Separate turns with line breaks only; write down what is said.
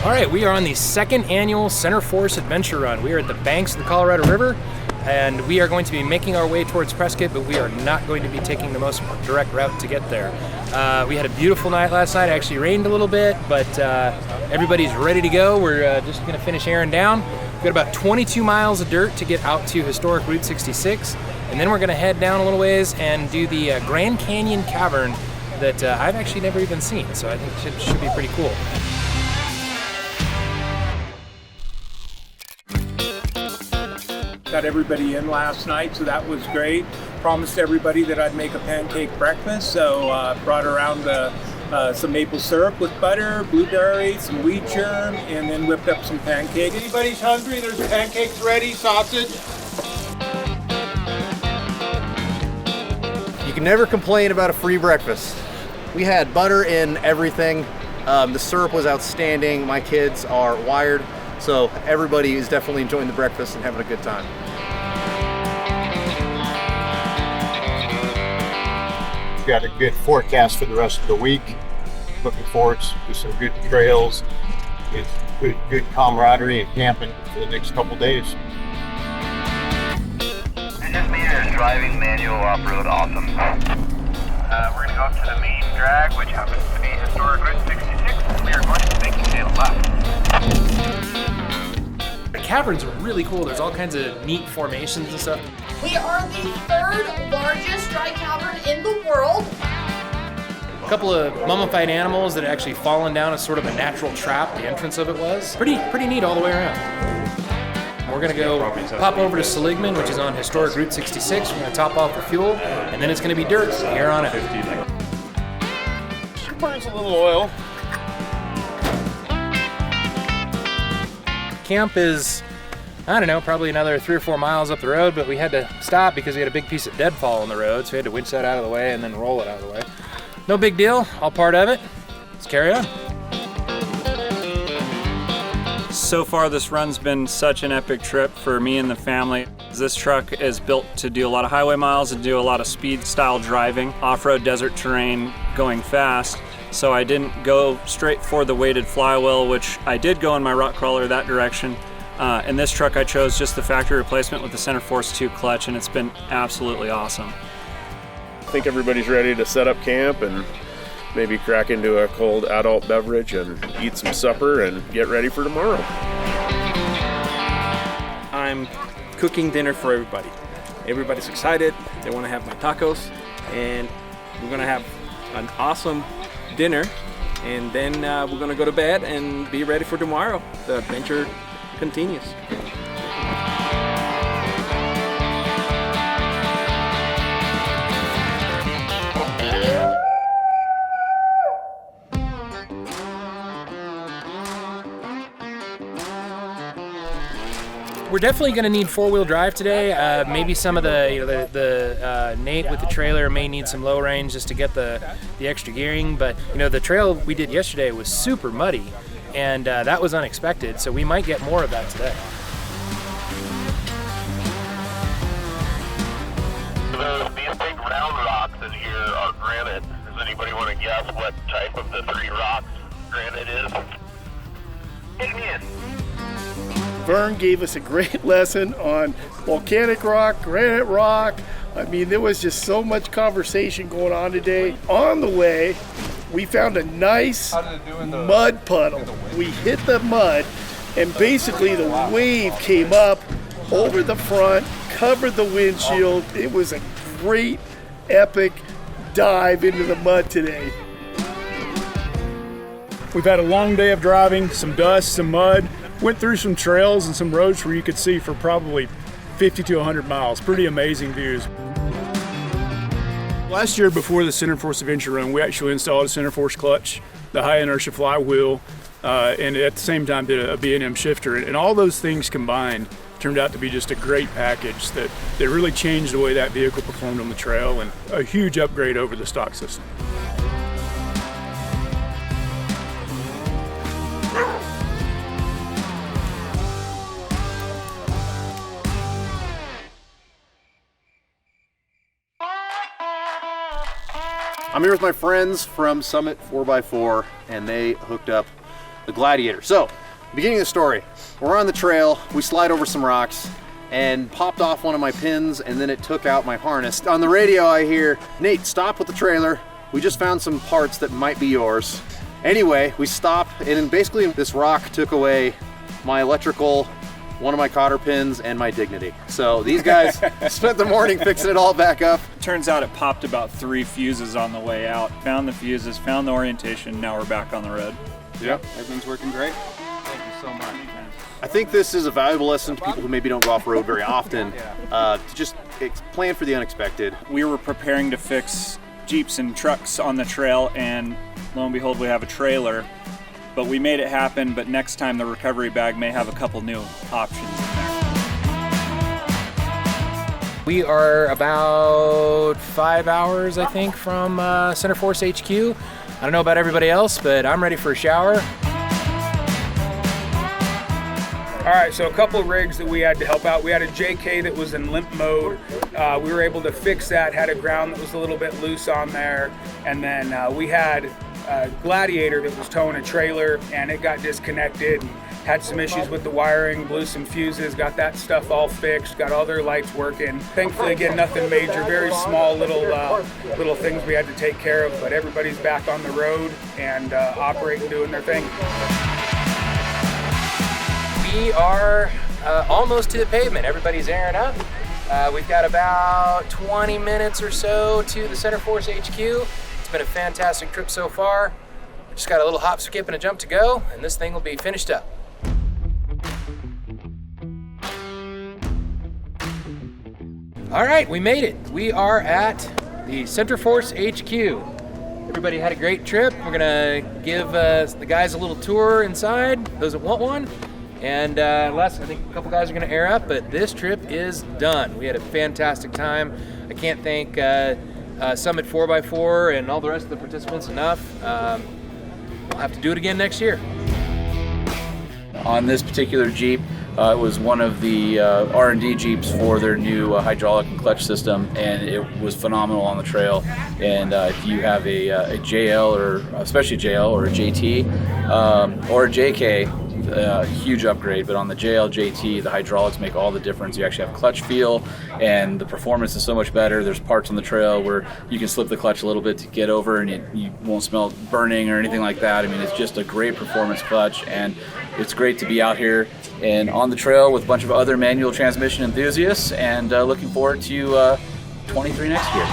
All right, we are on the second annual Centerforce Adventure Run. We are at the banks of the Colorado River, and we are going to be making our way towards Prescott, but we are not going to be taking the most direct route to get there. We had a beautiful night last night. It actually rained a little bit, but everybody's ready to go. We're just gonna finish airing down. We've got about 22 miles of dirt to get out to historic Route 66, and then we're gonna head down a little ways and do the Grand Canyon Cavern that I've actually never even seen, so I think it should be pretty cool.
Got everybody in last night, so that was great. Promised everybody that I'd make a pancake breakfast, so brought around some maple syrup with butter, blueberry, some wheat germ, and then whipped up some pancakes. Anybody's hungry? There's pancakes ready, sausage.
You can never complain about a free breakfast. We had butter in everything. The syrup was outstanding. My kids are wired, so everybody is definitely enjoying the breakfast and having a good time.
We've got a good forecast for the rest of the week. Looking forward to some good trails, it's good camaraderie and camping for the next couple days.
This is me driving manual off-road awesome. We're going to go up to the main drag, which happens to be historic Route 66. We are going to make a left.
The caverns are really cool. There's all kinds of neat formations and stuff.
We are the third largest dry cavern in the world.
A couple of mummified animals that had actually fallen down as sort of a natural trap. The entrance of it was pretty neat all the way around. We're gonna go pop over to Seligman, which is on historic Route 66. We're gonna top off the fuel, and then it's gonna be dirt here on it.
Burns a little oil.
Camp is, I don't know, probably another 3 or 4 miles up the road, but we had to stop because we had a big piece of deadfall on the road, so we had to winch that out of the way and then roll it out of the way. No big deal, all part of it. Let's carry on.
So far this run's been such an epic trip for me and the family. This truck is built to do a lot of highway miles and do a lot of speed style driving, off-road desert terrain, going fast. So I didn't go straight for the weighted flywheel, which I did go in my rock crawler that direction. In this truck I chose just the factory replacement with the Centerforce 2 clutch, and it's been absolutely awesome.
I think everybody's ready to set up camp and maybe crack into a cold adult beverage and eat some supper and get ready for tomorrow.
I'm cooking dinner for everybody. Everybody's excited. They want to have my tacos, and we're gonna have an awesome dinner, and then we're gonna go to bed and be ready for tomorrow. The adventure continues.
We're definitely going to need 4-wheel drive today. Maybe some of the Nate with the trailer may need some low range just to get the extra gearing. But the trail we did yesterday was super muddy, and that was unexpected. So we might get more of that today.
These big round rocks in here are granite. Does anybody want to guess what type of the 3 rocks granite is? Hit me in.
Vern gave us a great lesson on volcanic rock, granite rock. I mean, there was just so much conversation going on today. On the way, we found a nice mud puddle. We hit the mud, and basically the wave came up over the front, covered the windshield. It was a great, epic dive into the mud today.
We've had a long day of driving, some dust, some mud. Went through some trails and some roads where you could see for probably 50 to 100 miles. Pretty amazing views. Last year before the Centerforce Adventure Run, we actually installed a Centerforce clutch, the high inertia flywheel, and at the same time did a B&M shifter. And all those things combined turned out to be just a great package that really changed the way that vehicle performed on the trail, and a huge upgrade over the stock system.
I'm here with my friends from Summit 4x4, and they hooked up the Gladiator. So, beginning of the story, we're on the trail, we slide over some rocks, and popped off one of my pins, and then it took out my harness. On the radio I hear, "Nate, stop with the trailer. We just found some parts that might be yours." Anyway, we stop, and basically this rock took away my electrical, one of my cotter pins, and my dignity. So these guys spent the morning fixing it all back up.
Turns out it popped about 3 fuses on the way out. Found the fuses, found the orientation, now we're back on the road.
Yep.
Everything's working great. Thank you so much.
I think this is a valuable lesson to people who maybe don't go off-road very often, to just plan for the unexpected.
We were preparing to fix Jeeps and trucks on the trail, and lo and behold, we have a trailer. But we made it happen, but next time the recovery bag may have a couple new options in there.
We are about 5 hours, I think, from Centerforce HQ. I don't know about everybody else, but I'm ready for a shower.
All right, so a couple of rigs that we had to help out. We had a JK that was in limp mode. We were able to fix that, had a ground that was a little bit loose on there. And then we had a Gladiator that was towing a trailer, and it got disconnected. Had some issues with the wiring, blew some fuses, got that stuff all fixed, got all their lights working. Thankfully, again, nothing major, very small little things we had to take care of, but everybody's back on the road and operating, doing their thing.
We are almost to the pavement. Everybody's airing up. We've got about 20 minutes or so to the Centerforce HQ. It's been a fantastic trip so far. Just got a little hop, skip, and a jump to go, and this thing will be finished up. All right, we made it. We are at the Centerforce HQ. Everybody had a great trip. We're gonna give the guys a little tour inside, those that want one. And Les, I think a couple guys are gonna air up, but this trip is done. We had a fantastic time. I can't thank Summit 4x4 and all the rest of the participants enough. We'll have to do it again next year.
On this particular Jeep, it was one of the R&D Jeeps for their new hydraulic and clutch system, and it was phenomenal on the trail. And if you have a JL, or especially a JL or a JT or a JK, huge upgrade. But on the JL, JT, the hydraulics make all the difference. You actually have clutch feel, and the performance is so much better. There's parts on the trail where you can slip the clutch a little bit to get over, and you won't smell burning or anything like that. I mean, it's just a great performance clutch, and it's great to be out here and on the trail with a bunch of other manual transmission enthusiasts, and looking forward to 23 next year.